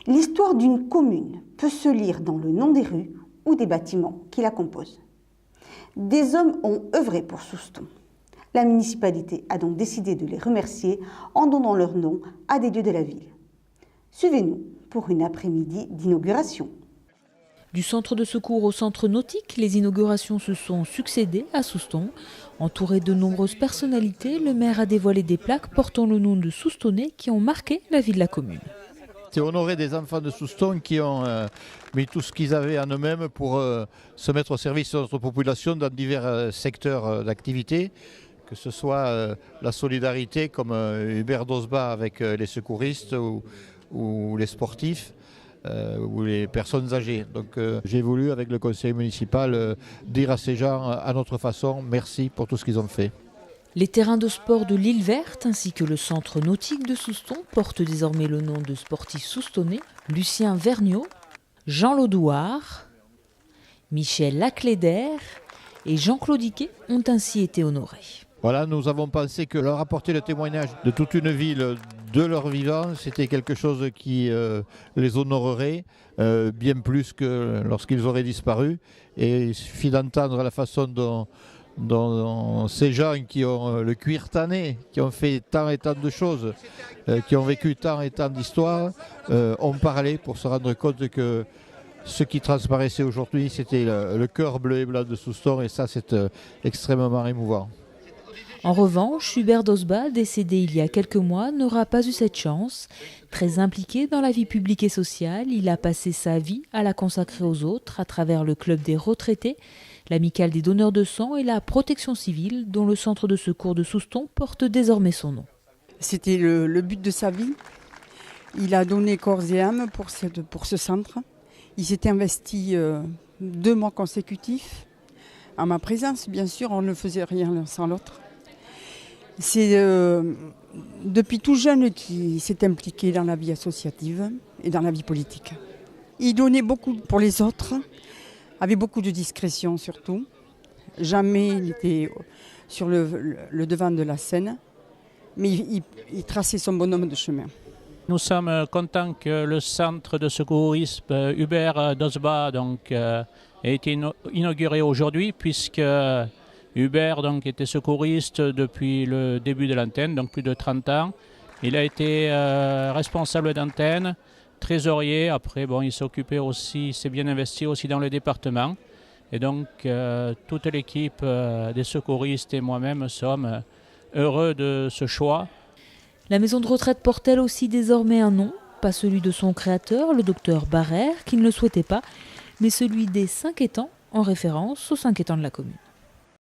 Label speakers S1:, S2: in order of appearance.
S1: L'histoire d'une commune peut se lire dans le nom des rues ou des bâtiments qui la composent. Des hommes ont œuvré pour Souston. La municipalité a donc décidé de les remercier en donnant leur nom à des lieux de la ville. Suivez-nous pour une après-midi d'inauguration.
S2: Du centre de secours au centre nautique, les inaugurations se sont succédées à Souston. Entouré de nombreuses personnalités, le maire a dévoilé des plaques portant le nom de Soustonnais qui ont marqué la vie de la commune.
S3: C'est honorer des enfants de Souston qui ont mis tout ce qu'ils avaient en eux-mêmes pour se mettre au service de notre population dans divers secteurs d'activité, que ce soit la solidarité comme Hubert Dosba avec les secouristes ou les sportifs ou les personnes âgées. Donc j'ai voulu avec le conseil municipal dire à ces gens à notre façon merci pour tout ce qu'ils ont fait.
S2: Les terrains de sport de l'île Verte ainsi que le centre nautique de Souston portent désormais le nom de sportifs soustonnais. Lucien Vergniaud, Jean Laudouard, Michel Lacléder et Jean-Claude Iquet ont ainsi été honorés.
S3: Voilà, nous avons pensé que leur apporter le témoignage de toute une ville, de leur vivant, c'était quelque chose qui les honorerait bien plus que lorsqu'ils auraient disparu. Et il suffit d'entendre la façon dont ces gens qui ont le cuir tanné, qui ont fait tant et tant de choses, qui ont vécu tant et tant d'histoires, ont parlé pour se rendre compte que ce qui transparaissait aujourd'hui, c'était le cœur bleu et blanc de Souston, et ça, c'est extrêmement émouvant.
S2: En revanche, Hubert Dosba, décédé il y a quelques mois, n'aura pas eu cette chance. Très impliqué dans la vie publique et sociale, il a passé sa vie à la consacrer aux autres à travers le club des retraités, l'amicale des donneurs de sang et la protection civile, dont le centre de secours de Souston porte désormais son nom.
S4: C'était le but de sa vie. Il a donné corps et âme pour ce centre. Il s'est investi 2 mois consécutifs. À ma présence, bien sûr, on ne faisait rien l'un sans l'autre. C'est depuis tout jeune qu'il s'est impliqué dans la vie associative et dans la vie politique. Il donnait beaucoup pour les autres, avait beaucoup de discrétion surtout. Jamais il était sur le devant de la scène, mais il traçait son bonhomme de chemin.
S5: Nous sommes contents que le centre de secourisme Hubert Dosba ait été inauguré aujourd'hui, puisque Hubert était secouriste depuis le début de l'antenne, donc plus de 30 ans. Il a été responsable d'antenne, trésorier. Après, il s'occupait aussi, il s'est bien investi aussi dans le département. Et donc, toute l'équipe des secouristes et moi-même sommes heureux de ce choix.
S2: La maison de retraite porte elle aussi désormais un nom, pas celui de son créateur, le docteur Barrère, qui ne le souhaitait pas, mais celui des 5 étangs, en référence aux 5 étangs de la commune.